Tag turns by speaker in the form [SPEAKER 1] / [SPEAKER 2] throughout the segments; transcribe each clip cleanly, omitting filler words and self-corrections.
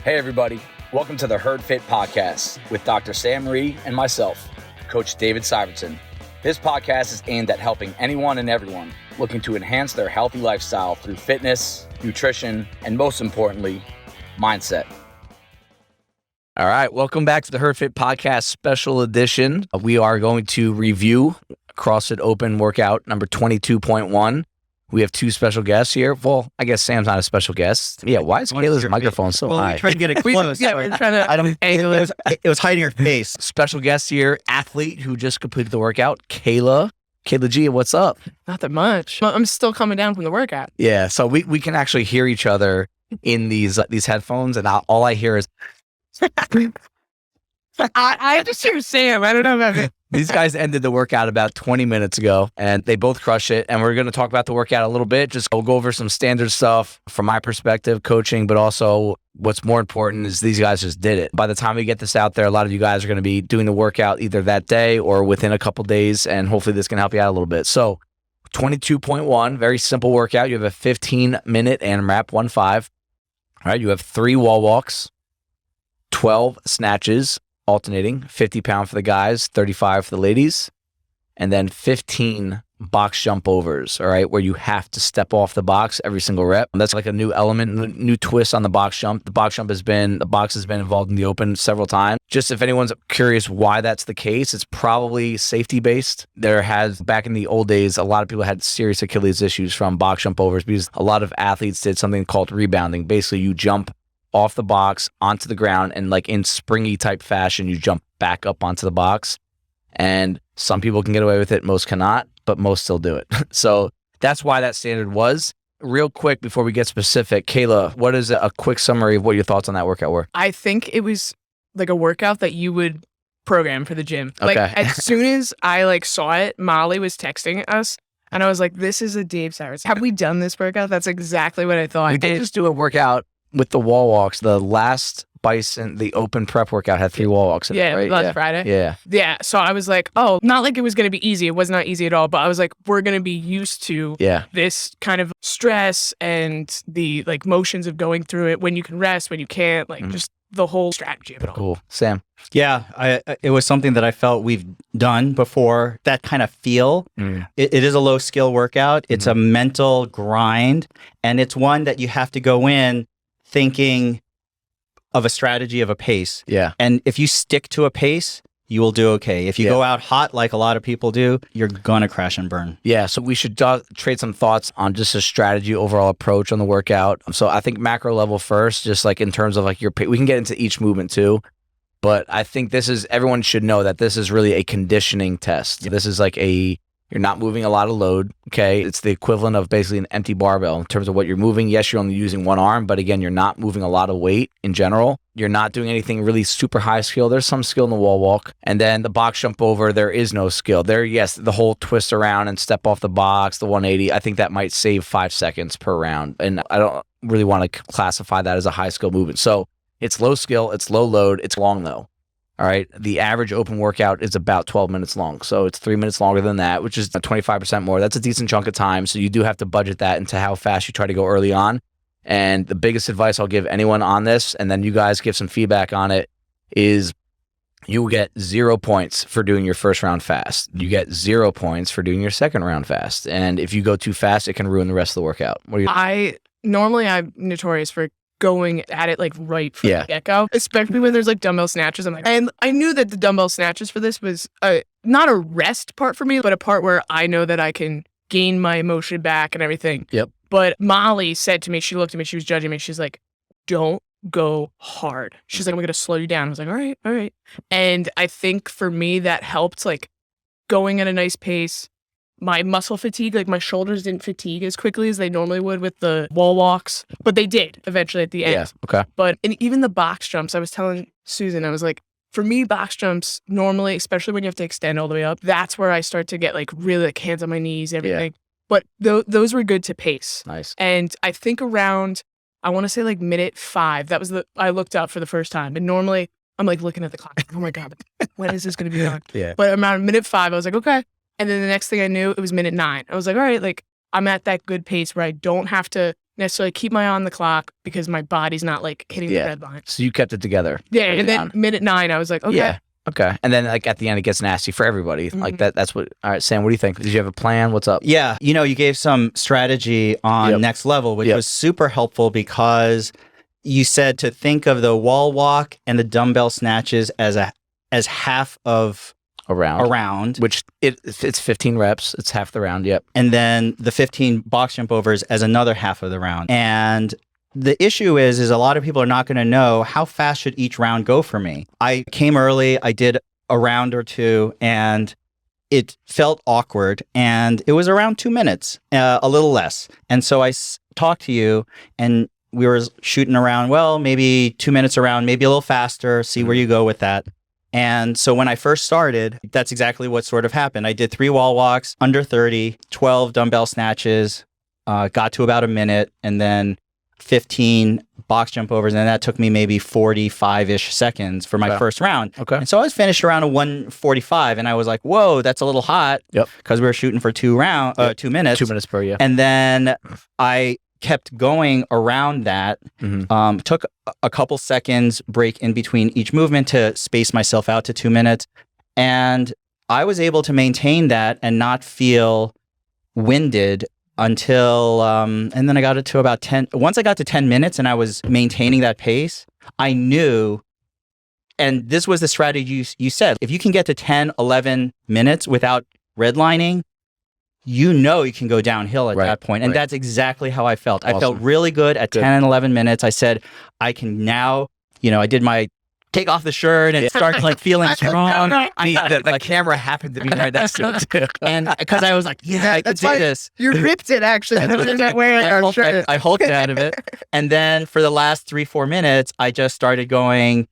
[SPEAKER 1] Hey everybody, welcome to the HERDFIT podcast with Dr. Sam Rhee and myself, Coach David Syvertsen. This podcast is aimed at helping anyone and everyone looking to enhance their healthy lifestyle through fitness, nutrition, and most importantly, mindset. All right, welcome back to the HERDFIT podcast special edition. We are going to review CrossFit Open workout number 22.1. We have two special guests here. Well, I guess Sam's not a special guest. Yeah, why is Kayla's microphone so high?
[SPEAKER 2] We tried to get it close.
[SPEAKER 3] We're trying to angle it.
[SPEAKER 2] It was hiding her face.
[SPEAKER 1] Special guest here, athlete who just completed the workout, Kayla G, what's up?
[SPEAKER 3] Not that much. I'm still coming down from the workout.
[SPEAKER 1] Yeah, so we can actually hear each other in these headphones, and all I hear is...
[SPEAKER 3] I just hear Sam. I don't know about it.
[SPEAKER 1] These guys ended the workout about 20 minutes ago, and they both crushed it. And we're going to talk about the workout a little bit. We'll go over some standard stuff from my perspective, coaching, but also what's more important is these guys just did it. By the time we get this out there, a lot of you guys are going to be doing the workout either that day or within a couple days, and hopefully this can help you out a little bit. So 22.1, very simple workout. You have a 15-minute AMRAP 1-5. All right, you have 3 wall walks, 12 snatches, alternating, 50 pound for the guys, 35 for the ladies, and then 15 box jump overs, all right, where you have to step off the box every single rep. That's like a new element, new twist on the box jump. The box has been involved in the Open several times. Just if anyone's curious why that's the case, it's probably safety based. Back in the old days, a lot of people had serious Achilles issues from box jump overs because a lot of athletes did something called rebounding. Basically, you jump off the box onto the ground and like in springy type fashion, you jump back up onto the box. And some people can get away with it, most cannot, but most still do it. So that's why that standard was. Real quick, before we get specific, Kayla, what is a quick summary of what your thoughts on that workout were?
[SPEAKER 3] I think it was like a workout that you would program for the gym.
[SPEAKER 1] Okay.
[SPEAKER 3] Like as soon as I saw it, Molly was texting us and I was like, this is a Dave Syvertsen. Have we done this workout? That's exactly what I thought.
[SPEAKER 1] We did just do a workout with the wall walks. The last Bison, the Open prep workout had 3 wall walks in it, right?
[SPEAKER 3] Last Friday.
[SPEAKER 1] Yeah.
[SPEAKER 3] Yeah. So I was like, oh, not like it was going to be easy. It was not easy at all. But I was like, we're going to be used to this kind of stress and the motions of going through it, when you can rest, when you can't, just the whole strategy of it all.
[SPEAKER 1] Cool. Sam?
[SPEAKER 2] Yeah, it was something that I felt we've done before, that kind of feel. It is a low skill workout. It's a mental grind, and it's one that you have to go in thinking of a strategy of a pace.
[SPEAKER 1] Yeah.
[SPEAKER 2] And if you stick to a pace, you will do okay. If you go out hot like a lot of people do, you're going to crash and burn.
[SPEAKER 1] Yeah. So we should trade some thoughts on just a strategy overall approach on the workout. So I think macro level first, just like in terms of we can get into each movement too. But I think everyone should know that this is really a conditioning test. This is you're not moving a lot of load, okay? It's the equivalent of basically an empty barbell in terms of what you're moving. Yes, you're only using one arm, but again, you're not moving a lot of weight in general. You're not doing anything really super high skill. There's some skill in the wall walk. And then the box jump over, there is no skill. Yes, the whole twist around and step off the box, the 180, I think that might save 5 seconds per round. And I don't really want to classify that as a high skill movement. So it's low skill, it's low load, it's long though. All right. The average open workout is about 12 minutes long. So it's 3 minutes longer than that, which is 25% more. That's a decent chunk of time. So you do have to budget that into how fast you try to go early on. And the biggest advice I'll give anyone on this, and then you guys give some feedback on it, is you will get 0 points for doing your first round fast. You get 0 points for doing your second round fast. And if you go too fast, it can ruin the rest of the workout.
[SPEAKER 3] I'm notorious for going at it right from the get-go, especially when there's dumbbell snatches. And I knew that the dumbbell snatches for this was not a rest part for me, but a part where I know that I can gain my emotion back and everything.
[SPEAKER 1] Yep.
[SPEAKER 3] But Molly said to me, she looked at me, she was judging me. She's like, don't go hard. She's like, I'm going to slow you down. I was like, all right. And I think for me, that helped going at a nice pace. My muscle fatigue, my shoulders didn't fatigue as quickly as they normally would with the wall walks, but they did eventually at the end.
[SPEAKER 1] Yeah, okay.
[SPEAKER 3] But even the box jumps, I was telling Susan, I was like, for me, box jumps normally, especially when you have to extend all the way up, that's where I start to get really hands on my knees, everything. Yeah. But those were good to pace.
[SPEAKER 1] Nice.
[SPEAKER 3] And I think around, I want to say minute 5, that was I looked up for the first time. And normally I'm looking at the clock. Oh my God, when is this going to be done?
[SPEAKER 1] Yeah.
[SPEAKER 3] But around minute 5, I was like, okay. And then the next thing I knew, it was minute 9. I was like, all right, I'm at that good pace where I don't have to necessarily keep my eye on the clock because my body's not like hitting the red line.
[SPEAKER 1] So you kept it together.
[SPEAKER 3] Yeah. And then minute 9, I was like, okay.
[SPEAKER 1] Yeah. Okay. And then like at the end, it gets nasty for everybody. Like that's what, all right, Sam, what do you think? Did you have a plan? What's up?
[SPEAKER 2] Yeah. You know, you gave some strategy on next level, which was super helpful because you said to think of the wall walk and the dumbbell snatches as half of
[SPEAKER 1] a round, which it's 15 reps. It's half the round. Yep.
[SPEAKER 2] And then the 15 box jump overs as another half of the round. And the issue is a lot of people are not going to know how fast should each round go for me. I came early. I did a round or two and it felt awkward and it was around 2 minutes, a little less. And so I talked to you and we were shooting around, well, maybe 2 minutes around, maybe a little faster, see where you go with that. And so when I first started, that's exactly what sort of happened. I did 3 wall walks, under 30, 12 dumbbell snatches, got to about a minute, and then 15 box jump overs. And that took me maybe 45-ish seconds for my first round.
[SPEAKER 1] Okay.
[SPEAKER 2] And so I was finished around a 1:45, and I was like, whoa, that's a little hot.
[SPEAKER 1] Yep.
[SPEAKER 2] Because we were shooting for 2 minutes.
[SPEAKER 1] 2 minutes per, yeah.
[SPEAKER 2] And then I kept going around that, took a couple seconds break in between each movement to space myself out to 2 minutes. And I was able to maintain that and not feel winded until, and then I got it to about 10. Once I got to 10 minutes and I was maintaining that pace, I knew, and this was the strategy you said, if you can get to 10, 11 minutes without redlining, you know you can go downhill at that point. And that's exactly how I felt. Awesome. I felt really good at 10 and 11 minutes. I said, I can now, you know, I did my take off the shirt and start like feeling strong.
[SPEAKER 1] The camera happened to be right next to it too.
[SPEAKER 2] And because I was like, yeah, I could do this.
[SPEAKER 3] You ripped it actually.
[SPEAKER 2] I hulked out of it. And then for the last 3-4 minutes, I just started going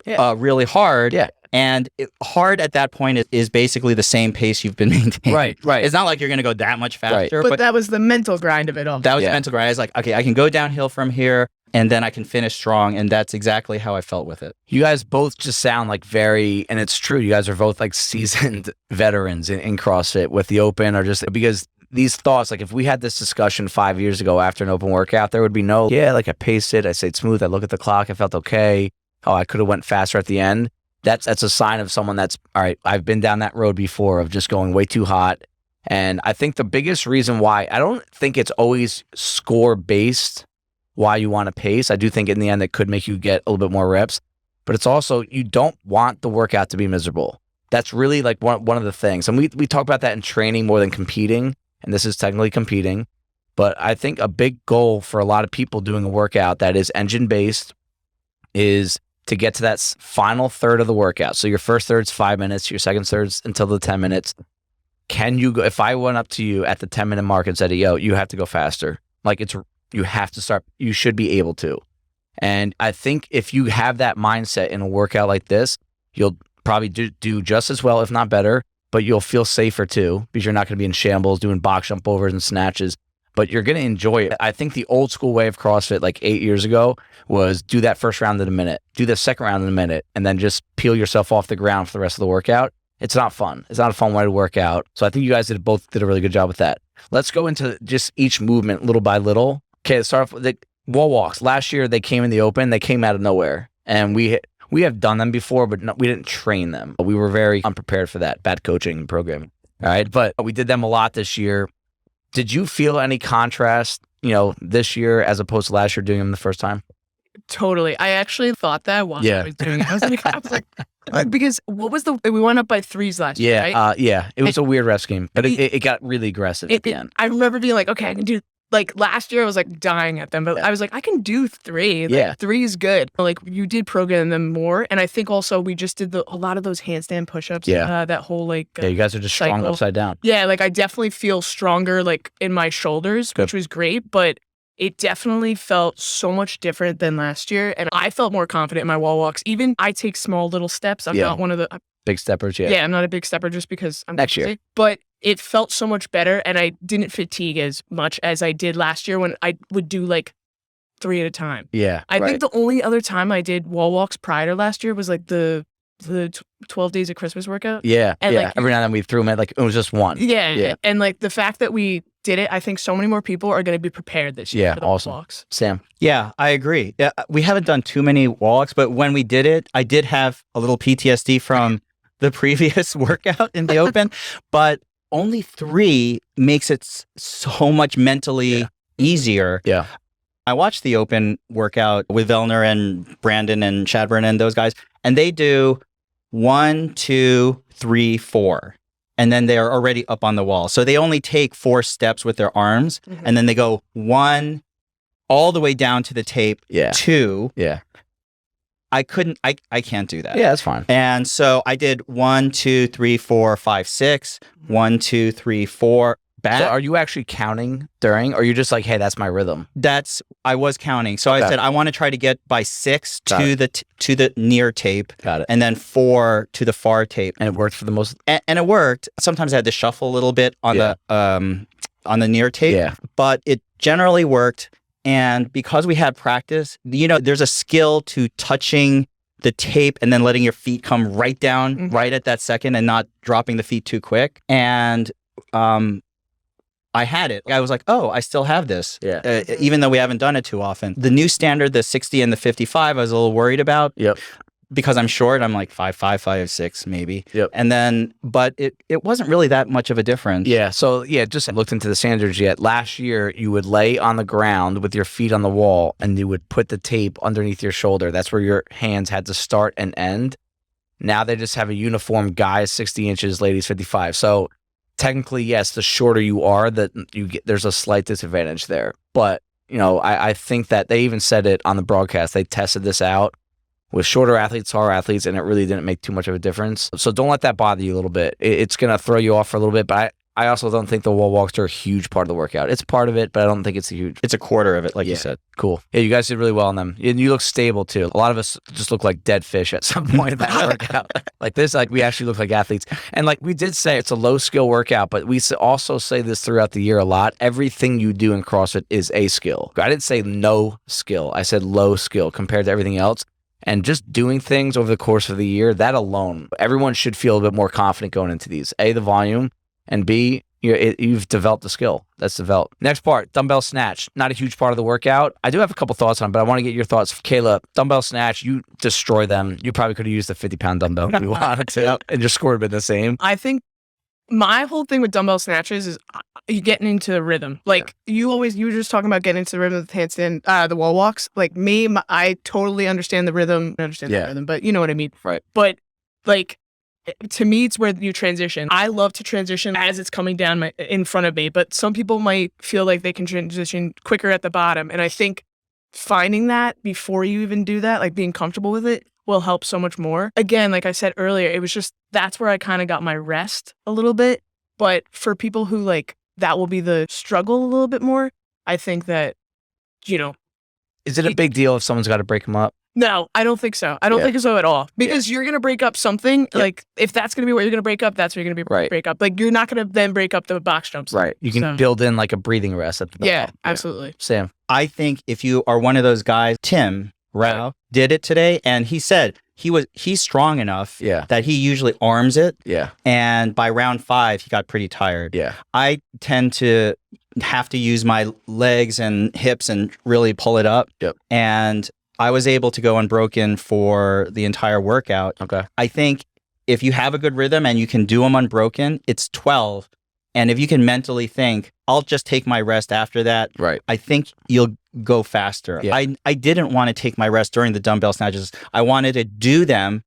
[SPEAKER 2] really hard.
[SPEAKER 1] Yeah.
[SPEAKER 2] And hard at that point is basically the same pace you've been maintaining.
[SPEAKER 1] Right.
[SPEAKER 2] It's not like you're going to go that much faster.
[SPEAKER 3] But that was the mental grind of it all.
[SPEAKER 2] That was the mental grind. I was like, okay, I can go downhill from here and then I can finish strong. And that's exactly how I felt with it.
[SPEAKER 1] You guys both just sound like and it's true, you guys are both like seasoned veterans in CrossFit with the Open, or just because these thoughts, like if we had this discussion 5 years ago after an open workout, there would be no, like I paced it, I stayed smooth, I look at the clock, I felt okay. Oh, I could have went faster at the end. That's a sign of someone that's, all right, I've been down that road before of just going way too hot. And I think the biggest reason why, I don't think it's always score based why you want to pace. I do think in the end it could make you get a little bit more reps, but it's also, you don't want the workout to be miserable. That's really like one of the things. And we talk about that in training more than competing. And this is technically competing, but I think a big goal for a lot of people doing a workout that is engine based is to get to that final third of the workout. So your first third's 5 minutes, your second third's until the 10 minutes. Can you go, if I went up to you at the 10-minute mark and said, yo, you have to go faster. Like you have to start, you should be able to. And I think if you have that mindset in a workout like this, you'll probably do just as well, if not better, but you'll feel safer too, because you're not going to be in shambles doing box jump overs and snatches, but you're going to enjoy it. I think the old school way of CrossFit like 8 years ago was do that first round in a minute, do the second round in a minute, and then just peel yourself off the ground for the rest of the workout. It's not fun. It's not a fun way to work out. So I think you guys both did a really good job with that. Let's go into just each movement little by little. Okay, let's start off with the wall walks. Last year they came in the Open. They came out of nowhere, and we have done them before, but we didn't train them. We were very unprepared for that. Bad coaching and programming. All right, but we did them a lot this year. Did you feel any contrast, this year as opposed to last year doing them the first time?
[SPEAKER 3] Totally. I actually thought that while I was doing it. I was like, because what was we went up by 3s last year, right?
[SPEAKER 1] It was a weird ref scheme, but it got really aggressive at the end.
[SPEAKER 3] I remember being like, okay, I can do, like last year I was like dying at them, but I was like, I can do 3. Like, 3 is good. Like you did program them more. And I think also we just did a lot of those handstand push-ups. That whole you
[SPEAKER 1] guys are just strong upside down.
[SPEAKER 3] Yeah. Like I definitely feel stronger like in my shoulders, which was great, but it definitely felt so much different than last year. And I felt more confident in my wall walks. Even I take small little steps. I'm not one of the
[SPEAKER 1] big steppers.
[SPEAKER 3] Yeah, I'm not a big stepper just because I'm
[SPEAKER 1] next year.
[SPEAKER 3] But it felt so much better. And I didn't fatigue as much as I did last year when I would do like 3 at a time.
[SPEAKER 1] Yeah.
[SPEAKER 3] I think the only other time I did wall walks prior to last year was like the the 12 days of Christmas workout.
[SPEAKER 1] Yeah.
[SPEAKER 3] And,
[SPEAKER 1] yeah.
[SPEAKER 3] like,
[SPEAKER 1] Every now and then we threw them in, like, it was just one.
[SPEAKER 3] Yeah.
[SPEAKER 1] Yeah.
[SPEAKER 3] And like the fact that we did it, I think so many more people are going to be prepared this year
[SPEAKER 1] Yeah,
[SPEAKER 3] for the
[SPEAKER 1] awesome.
[SPEAKER 3] walks.
[SPEAKER 1] Sam.
[SPEAKER 2] Yeah, I agree. Yeah, we haven't done too many walks, but when we did it, I did have a little PTSD from the previous workout in the open, but only 3 makes it so much mentally easier.
[SPEAKER 1] Yeah.
[SPEAKER 2] I watched the open workout with Vellner and Brandon and Chadburn and those guys, and they do 1, 2, 3, 4. And then they're already up on the wall. So they only take 4 steps with their arms, and then they go 1 all the way down to the tape,
[SPEAKER 1] Yeah.
[SPEAKER 2] 2.
[SPEAKER 1] Yeah.
[SPEAKER 2] I can't do that.
[SPEAKER 1] Yeah, that's fine.
[SPEAKER 2] And so I did 1, 2, 3, 4, 5, 6, 1, 2, 3, 4. Back.
[SPEAKER 1] So are you actually counting during, or are you just like, hey, that's my rhythm?
[SPEAKER 2] I was counting. So I said I want to try to get by 6 to the near tape.
[SPEAKER 1] Got it.
[SPEAKER 2] And then 4 to the far tape.
[SPEAKER 1] And it worked for the most.
[SPEAKER 2] And it worked. Sometimes I had to shuffle a little bit on the near tape.
[SPEAKER 1] Yeah.
[SPEAKER 2] But it generally worked. And because we had practice, there's a skill to touching the tape and then letting your feet come right down right at that second and not dropping the feet too quick. And I had it. I was like, oh, I still have this.
[SPEAKER 1] Yeah.
[SPEAKER 2] Even though we haven't done it too often. The new standard, the 60 and the 55, I was a little worried about.
[SPEAKER 1] Yep.
[SPEAKER 2] Because I'm short. I'm like 5'5", 5'6", maybe.
[SPEAKER 1] Yep.
[SPEAKER 2] And then, but it wasn't really that much of a difference.
[SPEAKER 1] Yeah. So yeah, just looked into the standards yet. Last year, you would lay on the ground with your feet on the wall, and you would put the tape underneath your shoulder. That's where your hands had to start and end. Now they just have a uniform, guys 60 inches, ladies 55. So technically, yes, the shorter you are, that there's a slight disadvantage there. But I think that they even said it on the broadcast. They tested this out with shorter athletes, taller athletes, and it really didn't make too much of a difference. So don't let that bother you a little bit. It's going to throw you off for a little bit, but I also don't think the wall walks are a huge part of the workout. It's part of it, but I don't think it's a huge.
[SPEAKER 2] It's a quarter of it, like you said.
[SPEAKER 1] Cool. Yeah, you guys did really well on them. And you look stable, too. A lot of us just look like dead fish at some point in that workout. Like this, like we actually look like athletes. And like we did say, it's a low-skill workout, but we also say this throughout the year a lot. Everything you do in CrossFit is a skill. I didn't say no skill. I said low skill compared to everything else. And just doing things over the course of the year, that alone, everyone should feel a bit more confident going into these. A, the volume, and B, you've developed a skill that's developed. Next part, dumbbell snatch. Not a huge part of the workout. I do have a couple thoughts on it, but I want to get your thoughts. Kayla, dumbbell snatch, you destroy them. You probably could have used a 50-pound dumbbell if you wanted to and just scored it the same.
[SPEAKER 3] I think my whole thing with dumbbell snatches is you getting into the rhythm. Like you were just talking about getting into the rhythm of the handstand, the wall walks. Like me, I totally understand the rhythm. I understand the rhythm, but you know what I mean.
[SPEAKER 1] Right.
[SPEAKER 3] But like to me, it's where you transition. I love to transition as it's coming down in front of me, but some people might feel like they can transition quicker at the bottom. And I think finding that before you even do that, like being comfortable with it, will help so much more. Again, like I said earlier, it was just, that's where I kind of got my rest a little bit. But for people who like, that will be the struggle a little bit more, I think that,
[SPEAKER 1] Is it a big deal if someone's got to break them up?
[SPEAKER 3] No, I don't think so. I don't think so at all. Because you're going to break up something. Like, if that's going to be what you're going to break up, that's what you're going to be break up. Like, you're not going to then break up the box jumps.
[SPEAKER 1] Right. You can build in like a breathing rest at the
[SPEAKER 3] Yeah, absolutely.
[SPEAKER 1] Sam.
[SPEAKER 2] I think if you are one of those guys, Tim Rhee did it today, and he said he's strong enough that he usually arms it.
[SPEAKER 1] Yeah.
[SPEAKER 2] And by round 5, he got pretty tired.
[SPEAKER 1] Yeah.
[SPEAKER 2] I tend to have to use my legs and hips and really pull it up.
[SPEAKER 1] Yep.
[SPEAKER 2] And I was able to go unbroken for the entire workout.
[SPEAKER 1] Okay.
[SPEAKER 2] I think if you have a good rhythm and you can do them unbroken, it's 12. And if you can mentally think, I'll just take my rest after that.
[SPEAKER 1] Right.
[SPEAKER 2] I think you'll go faster.
[SPEAKER 1] Yeah.
[SPEAKER 2] I didn't want to take my rest during the dumbbell snatches. I wanted to do them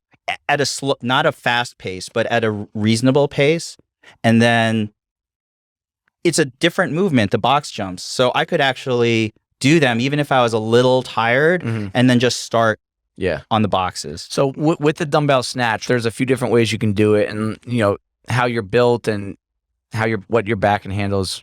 [SPEAKER 2] at a slow, not a fast pace, but at a reasonable pace. And then it's a different movement, the box jumps. So I could actually do them even if I was a little tired and then just start on the boxes.
[SPEAKER 1] So with the dumbbell snatch, there's a few different ways you can do it, and how you're built and what your back can handle is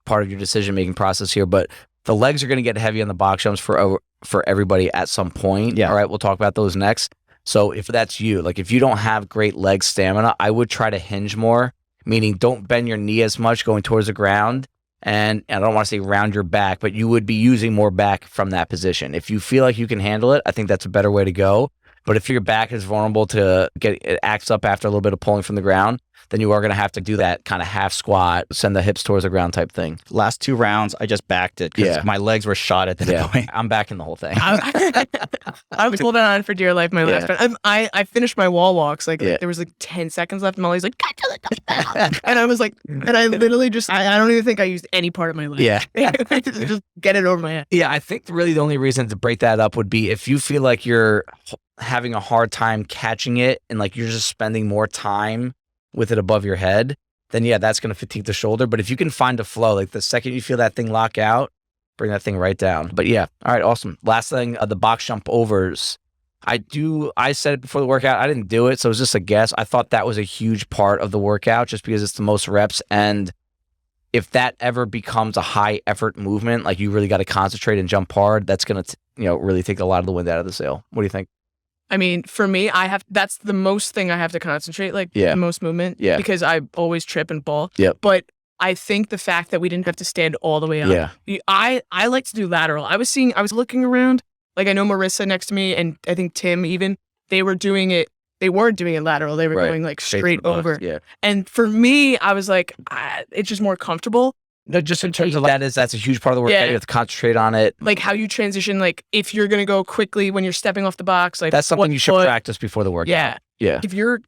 [SPEAKER 1] part of your decision-making process here. But the legs are going to get heavy on the box jumps for everybody at some point.
[SPEAKER 2] Yeah.
[SPEAKER 1] All right, we'll talk about those next. So if that's you, like if you don't have great leg stamina, I would try to hinge more, meaning don't bend your knee as much going towards the ground. And I don't want to say round your back, but you would be using more back from that position. If you feel like you can handle it, I think that's a better way to go. But if your back is vulnerable to it acts up after a little bit of pulling from the ground, then you are going to have to do that kind of half squat, send the hips towards the ground type thing.
[SPEAKER 2] Last 2 rounds, I just backed it because my legs were shot at that point.
[SPEAKER 1] I'm backing the whole thing.
[SPEAKER 3] I was holding on for dear life my last one. I finished my wall walks. Like there was like 10 seconds left. And Molly's like, get to the dumbbell. And I was like, and I literally just, I don't even think I used any part of my leg.
[SPEAKER 1] Yeah.
[SPEAKER 3] Just get it over my head.
[SPEAKER 1] Yeah, I think really the only reason to break that up would be if you feel like you're having a hard time catching it and like you're just spending more time with it above your head, then that's going to fatigue the shoulder. But if you can find a flow, like the second you feel that thing lock out, bring that thing right down. But all right, awesome. Last thing, the box jump overs. I said it before the workout, I didn't do it, so it was just a guess. I thought that was a huge part of the workout just because it's the most reps. And if that ever becomes a high effort movement, like you really got to concentrate and jump hard, that's going to, really take a lot of the wind out of the sail. What do you think?
[SPEAKER 3] I mean, for me, that's the most thing I have to concentrate, like the most movement, because I always trip and fall.
[SPEAKER 1] Yep.
[SPEAKER 3] But I think the fact that we didn't have to stand all the way up. I like to do lateral. I was looking around, like I know Marissa next to me and I think Tim even, they weren't doing it lateral. They were going like straight over.
[SPEAKER 1] Yeah.
[SPEAKER 3] And for me, I was like, it's just more comfortable.
[SPEAKER 1] No, just in terms of that's a huge part of the workout. You have to concentrate on it.
[SPEAKER 3] Like how you transition, like if you're going to go quickly when you're stepping off the box, like
[SPEAKER 1] that's something you should practice before the workout. Yeah.
[SPEAKER 3] If you're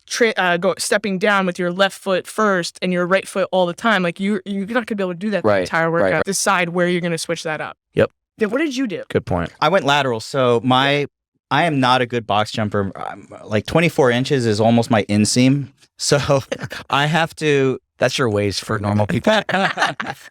[SPEAKER 3] stepping down with your left foot first and your right foot all the time, like you're not going to be able to do that the entire workout. Right. Decide where you're going to switch that up.
[SPEAKER 1] Yep.
[SPEAKER 3] Then what did you do?
[SPEAKER 1] Good point.
[SPEAKER 2] I went lateral. So I am not a good box jumper. Like 24 inches is almost my inseam. So I have to.
[SPEAKER 1] That's your waist for normal people.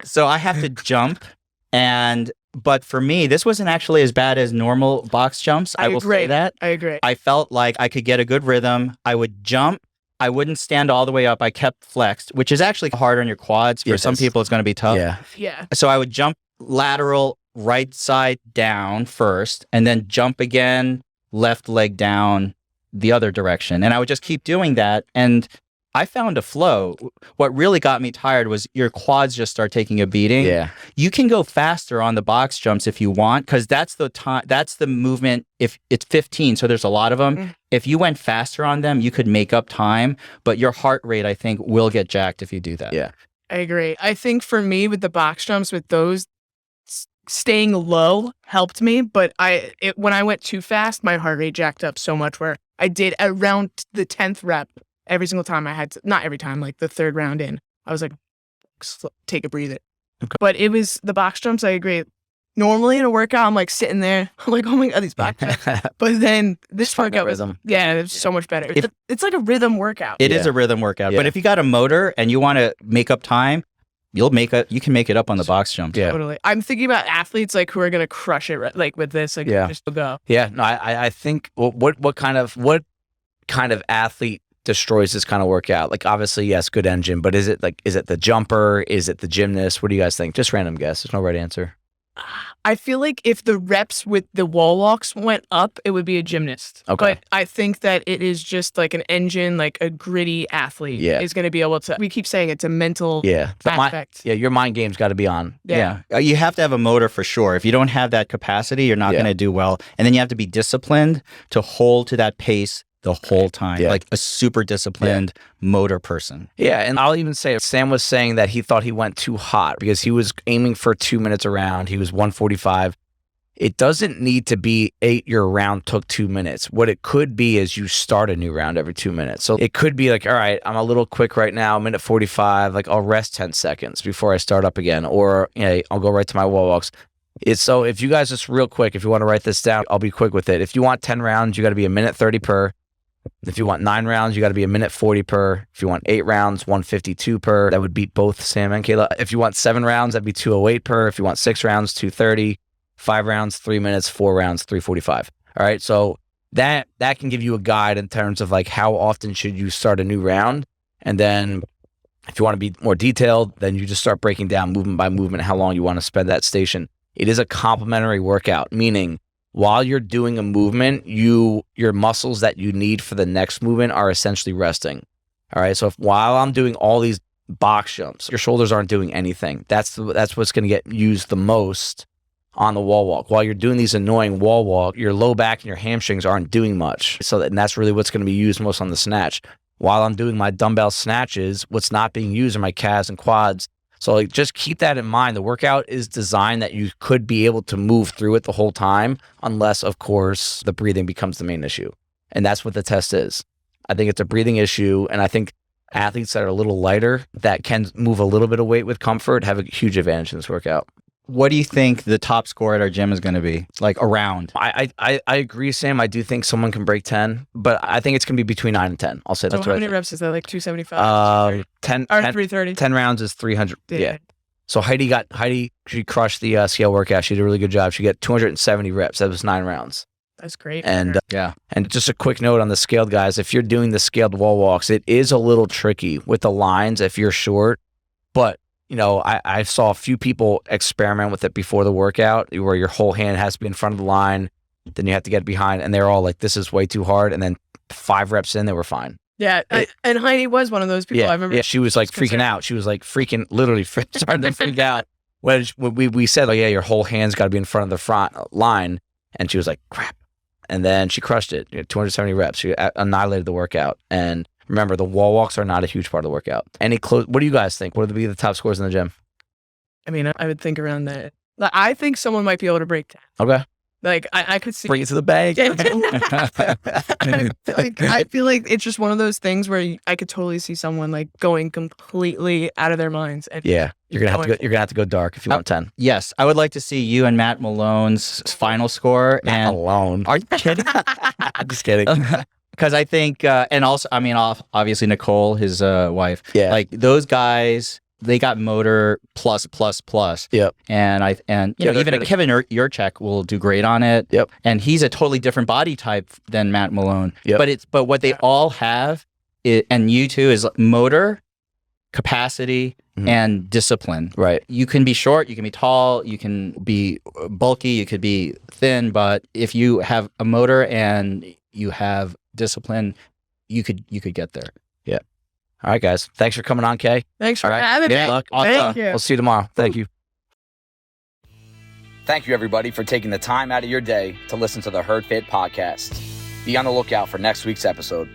[SPEAKER 2] So I have to jump. But for me, this wasn't actually as bad as normal box jumps. I will say that.
[SPEAKER 3] I agree.
[SPEAKER 2] I felt like I could get a good rhythm. I would jump. I wouldn't stand all the way up. I kept flexed, which is actually hard on your quads. For some people, it's going to be tough.
[SPEAKER 3] Yeah.
[SPEAKER 2] So I would jump lateral, right side down first, and then jump again, left leg down the other direction. And I would just keep doing that. And I found a flow. What really got me tired was your quads just start taking a beating.
[SPEAKER 1] Yeah.
[SPEAKER 2] You can go faster on the box jumps if you want, because that's the time. That's the movement. If it's 15, so there's a lot of them. If you went faster on them, you could make up time. But your heart rate, I think, will get jacked if you do that.
[SPEAKER 1] Yeah.
[SPEAKER 3] I agree. I think for me with the box jumps, with those, staying low helped me. But when I went too fast, my heart rate jacked up so much where I did around the 10th rep. Every single time I had to, not every time, like the 3rd round in, I was like, take a breather. Okay. But it was the box jumps, I agree. Normally in a workout, I'm like sitting there, I'm like, oh my God, these box jumps. But then this workout was, it's so much better. It's like a rhythm workout.
[SPEAKER 2] It is a rhythm workout. But if you got a motor and you want to make up time, you can make it up on the box jumps.
[SPEAKER 1] Yeah.
[SPEAKER 3] Totally. I'm thinking about athletes like who are going to crush it, like with this, like just go.
[SPEAKER 1] Yeah. No, I think what kind of athlete destroys this kind of workout? Like obviously, yes, good engine, but is it the jumper? Is it the gymnast? What do you guys think? Just random guess. There's no right answer.
[SPEAKER 3] I feel like if the reps with the wall walks went up, it would be a gymnast.
[SPEAKER 1] Okay.
[SPEAKER 3] But I think that it is just like an engine, like a gritty athlete is going to be able to, we keep saying it's a mental aspect.
[SPEAKER 1] Your mind game's got to be on.
[SPEAKER 2] Yeah. You have to have a motor for sure. If you don't have that capacity, you're not going to do well. And then you have to be disciplined to hold to that pace the whole time, like a super disciplined motor person. Yeah,
[SPEAKER 1] and I'll even say, Sam was saying that he thought he went too hot because he was aiming for 2 minutes a round. He was 145. It doesn't need to be your round took 2 minutes. What it could be is you start a new round every 2 minutes. So it could be like, all right, I'm a little quick right now, minute 45, like I'll rest 10 seconds before I start up again, or I'll go right to my wall walks. So if you guys just real quick, if you want to write this down, I'll be quick with it. If you want 10 rounds, you got to be a minute 30 per. If you want 9 rounds, you got to be a minute 40 per. If you want 8 rounds, 152 per. That would beat both Sam and Kayla. If you want 7 rounds, that'd be 208 per. If you want 6 rounds, 230. 5 rounds, 3 minutes. 4 rounds, 345. All right. So that can give you a guide in terms of like how often should you start a new round. And then if you want to be more detailed, then you just start breaking down movement by movement, how long you want to spend that station. It is a complementary workout, meaning while you're doing a movement, your muscles that you need for the next movement are essentially resting. All right. So while I'm doing all these box jumps, your shoulders aren't doing anything. That's what's going to get used the most on the wall walk. While you're doing these annoying wall walk, your low back and your hamstrings aren't doing much. And that's really what's going to be used most on the snatch. While I'm doing my dumbbell snatches, what's not being used are my calves and quads. So like, just keep that in mind. The workout is designed that you could be able to move through it the whole time, unless, of course, the breathing becomes the main issue. And that's what the test is. I think it's a breathing issue. And I think athletes that are a little lighter, that can move a little bit of weight with comfort, have a huge advantage in this workout.
[SPEAKER 2] What do you think the top score at our gym is going to be? Like around?
[SPEAKER 1] I agree, Sam. I do think someone can break 10, but I think it's going to be between 9 and 10. I'll say that's
[SPEAKER 3] So
[SPEAKER 1] what
[SPEAKER 3] how many
[SPEAKER 1] I think.
[SPEAKER 3] reps is that? Like 275?
[SPEAKER 1] 10
[SPEAKER 3] Or 330?
[SPEAKER 1] 10 rounds is 300. Yeah. So Heidi, she crushed the scale workout. She did a really good job. She got 270 reps. That was 9 rounds.
[SPEAKER 3] That's great.
[SPEAKER 1] And
[SPEAKER 2] Yeah.
[SPEAKER 1] and just a quick note on the scaled guys, if you're doing the scaled wall walks, it is a little tricky with the lines if you're short. But, you know, I saw a few people experiment with it before the workout where your whole hand has to be in front of the line. Then you have to get behind. And they're all like, this is way too hard. And then 5 reps in, they were fine.
[SPEAKER 3] Yeah. And Heidi was one of those people. I remember.
[SPEAKER 1] Yeah, she was like freaking out. She was like literally starting to freak out. When we said, like, yeah, your whole hand's got to be in front of the front line. And she was like, crap. And then she crushed it. 270 reps. She annihilated the workout. And remember, the wall walks are not a huge part of the workout. What do you guys think? What would be the top scores in the gym?
[SPEAKER 3] I mean, I would think around that. Like, I think someone might be able to break 10.
[SPEAKER 1] Okay.
[SPEAKER 3] Like, I could see.
[SPEAKER 1] Bring it to the bank.
[SPEAKER 3] I feel like it's just one of those things where I could totally see someone like going completely out of their minds. And
[SPEAKER 1] Yeah. You're gonna have to go dark if you want 10.
[SPEAKER 2] Yes. I would like to see you and Matt Malone's final score.
[SPEAKER 1] Not alone.
[SPEAKER 2] Are you kidding?
[SPEAKER 1] I'm just kidding.
[SPEAKER 2] Because I think, and also, I mean, obviously Nicole, his wife.
[SPEAKER 1] Yeah.
[SPEAKER 2] Like those guys, they got motor plus.
[SPEAKER 1] Yep.
[SPEAKER 2] And you know, even Kevin Yurchek will do great on it.
[SPEAKER 1] Yep.
[SPEAKER 2] And he's a totally different body type than Matt Malone.
[SPEAKER 1] Yep.
[SPEAKER 2] But what they all have, and you too, is motor, capacity, and discipline.
[SPEAKER 1] Right.
[SPEAKER 2] You can be short, you can be tall, you can be bulky, you could be thin, but if you have a motor and you have discipline, you could get there.
[SPEAKER 1] Yeah. All right, guys. Thanks for coming on, Kay.
[SPEAKER 3] thanks for
[SPEAKER 1] All right.
[SPEAKER 3] having
[SPEAKER 1] Good
[SPEAKER 3] me.
[SPEAKER 1] luck.
[SPEAKER 3] Thank you.
[SPEAKER 1] We'll see you tomorrow. Thank you. Thank you, everybody, for taking the time out of your day to listen to the HERDFIT podcast. Be on the lookout for next week's episode.